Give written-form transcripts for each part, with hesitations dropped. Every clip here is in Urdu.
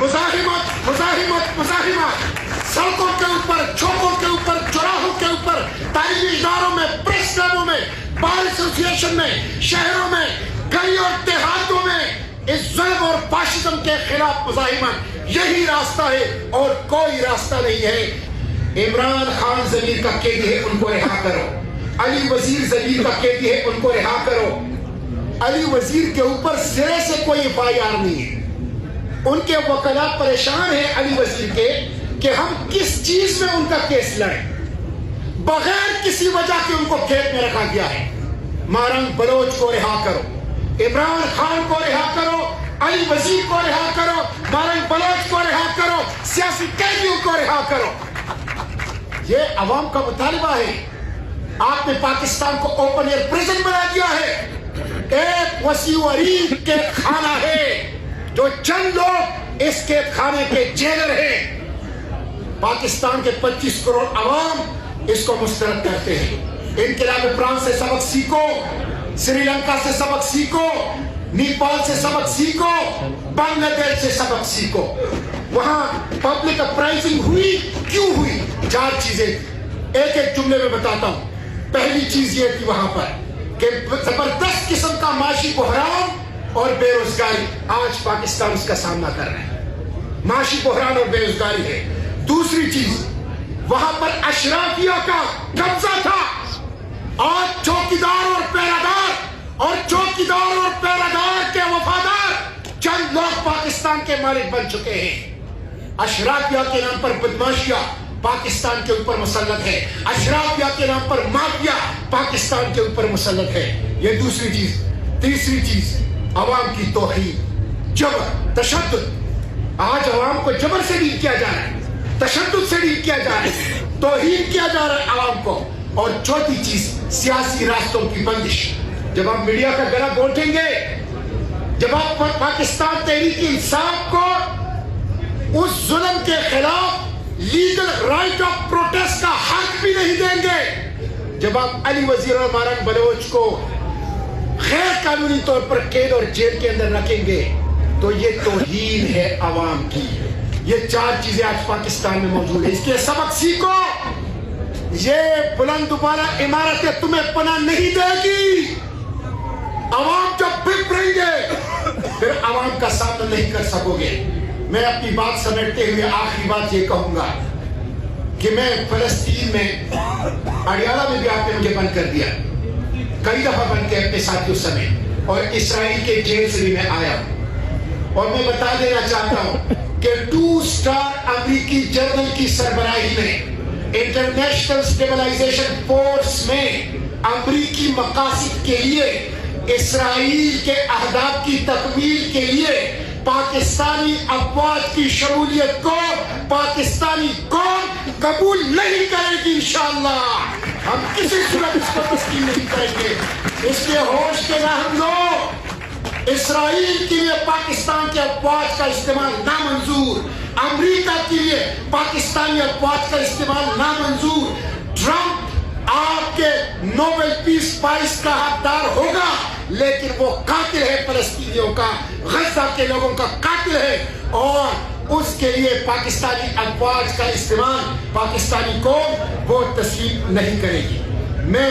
مزاحمت مزاحمت مزاحمت، سڑکوں کے اوپر، چوکوں کے اوپر، چوراہوں کے اوپر، تعلیمی اداروں میں، پریس کلبوں میں، بار ایسوسیشن میں، شہروں میں، گلی اور دیہاتوں میں اس ظلم اور فاشزم کے خلاف مزاحمت، یہی راستہ ہے اور کوئی راستہ نہیں ہے۔ عمران خان ضمیر کا قیدی ہے، ان کو رہا کرو۔ علی وزیر ضمیر کا قیدی ہے، ان کو رہا کرو۔ علی وزیر کے اوپر سرے سے کوئی FIR نہیں ہے، ان کے وکلاء پریشان ہیں علی وزیر کے کہ ہم کس چیز میں ان کا کیس لڑیں، بغیر کسی وجہ کے ان کو کھیت میں رکھا گیا ہے۔ مارنگ بلوچ کو رہا کرو، عمران خان کو رہا کرو، علی وزیر کو رہا کرو، مارنگ بلوچ کو رہا کرو، سیاسی قیدیوں کو رہا کرو۔ یہ عوام کا مطالبہ ہے۔ آپ نے پاکستان کو اوپن ایئر پریزن بنا دیا ہے، ایک وسیع و عریض قید خانہ ہے جو چند لوگ اس قید خانے کے جیلر ہیں۔ پاکستان کے 25 کروڑ عوام اس کو مسترد کرتے ہیں۔ انقلاب فرانس سے سبق سیکھو، سری لنکا سے سبق سیکھو، نیپال سے سبق سیکھو، بنگلہ دیش سے سبق سیکھو۔ وہاں پبلک اپرائزنگ ہوئی، کیوں ہوئی؟ 4 چیزیں ایک ایک جملے میں بتاتا ہوں۔ پہلی چیز یہ تھی وہاں پر کہ زبردست قسم کا معاشی بحران اور بے روزگاری، آج پاکستان اس کا سامنا کر رہا ہے، معاشی بحران اور بے روزگاری ہے۔ دوسری چیز، وہاں پر اشرافیہ کا قبضہ تھا، آج چوکیدار اور پیرادار اور چوکیدار اور پیرادار کے وفادار چند لوگ پاکستان کے مالک بن چکے ہیں۔ اشرافیہ کے نام پر بدماشیاں پاکستان کے اوپر مسلط ہے، اشرافیہ کے نام پر مافیا پاکستان کے اوپر مسلط ہے۔ یہ دوسری چیز۔ تیسری چیز، عوام کی توہین، جبر، تشدد۔ آج عوام کو جبر سے ڈیل کیا جا رہا ہے، تشدد سے ڈیل کیا جا رہا ہے، توہین کیا جا رہا ہے عوام کو۔ اور چوتھی چیز، سیاسی راستوں کی بندش۔ جب آپ میڈیا کا گلا گھونٹیں گے، جب آپ پاکستان تحریک انصاف کو اس ظلم کے خلاف لیگل رائٹ آف پروٹیسٹ کا حق بھی نہیں دیں گے، جب آپ علی وزیر اور مارنگ بلوچ کو غیر قانونی طور پر قید اور جیل کے اندر رکھیں گے، تو یہ توہین ہے عوام کی۔ یہ 4 چیزیں آج پاکستان میں موجود ہیں، اس کے سبق سیکھو۔ یہ بلند بالا عمارتیں تمہیں پناہ نہیں دے گی۔ عوام جب بک رہیں گے پھر عوام کا سامنا نہیں کر سکو گے۔ میں اپنی بات سمیٹتے ہوئے آخری بات یہ کہوں گا کہ میں فلسطین میں، اڈیالہ میں بھی آپ نے مجھے بند کر دیا، کئی دفعہ بند کیا اپنے ساتھیوں سمیت، اور اسرائیل کے جیل سے بھی میں آیا ہوں۔ اور میں بتا دینا چاہتا ہوں کہ 2 اسٹار امریکی جنرل کی سربراہی میں انٹرنیشنل اسٹیبلائزیشن فورس میں امریکی مقاصد کے لیے، اسرائیل کے اہداف کی تکمیل کے لیے پاکستانی افواج کی شمولیت کو پاکستانی قوم قبول نہیں کرے گی۔ انشاءاللہ ہم کسی صورت اس کو تسلیم نہیں کریں گے۔ اس لیے ہوش کے رہن دو، اسرائیل کے لیے پاکستان کے افواج کا استعمال نامنظور، امریکہ کے لیے پاکستانی افواج کا استعمال نامنظور۔ ٹرمپ آپ کے نوبل پیس پرائز کا حقدار ہوگا، لیکن وہ قاتل ہے فلسطینیوں کا، غزہ کے لوگوں کا قاتل ہے، اور اس کے لیے پاکستانی افواج کا استعمال پاکستانی قوم وہ تسلیم نہیں کرے گی۔ میں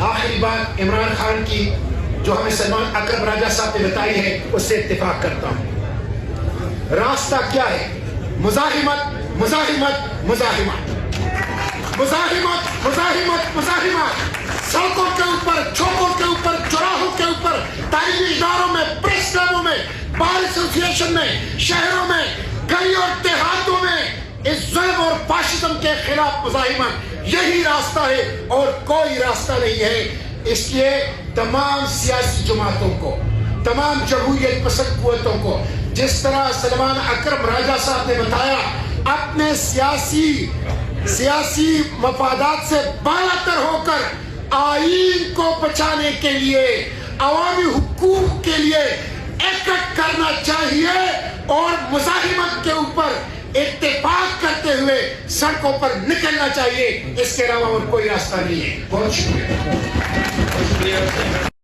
آخری بات عمران خان کی جو ہمیں سلمان اکرم راجہ صاحب نے بتائی ہے اس سے اتفاق کرتا ہوں۔ راستہ کیا ہے؟ مزاحمت مزاحمت مزاحمت، مزاحمت مزاحمت مزاحمت، سڑکوں کے اوپر، چوکوں کے اوپر، چوراہوں کے اوپر، تعلیمی اداروں میں، پریس کلبوں میں، بار ایسوسیشن میں، شہروں میں، گلی اور دیہاتوں میں اس ظلم اور فاشزم کے خلاف مزاحمت، یہی راستہ ہے اور کوئی راستہ نہیں ہے۔ اس لیے تمام سیاسی جماعتوں کو، تمام جمہوریت پسند قوتوں کو، جس طرح سلمان اکرم راجہ صاحب نے بتایا، اپنے سیاسی مفادات سے بالاتر ہو کر آئین کو بچانے کے لیے، عوامی حقوق کے لیے ایکٹ کرنا چاہیے اور مزاحمت کے اوپر اتفاق کرتے ہوئے سڑکوں پر نکلنا چاہیے۔ اس کے علاوہ اور کوئی راستہ نہیں ہے۔ بہت شکریہ۔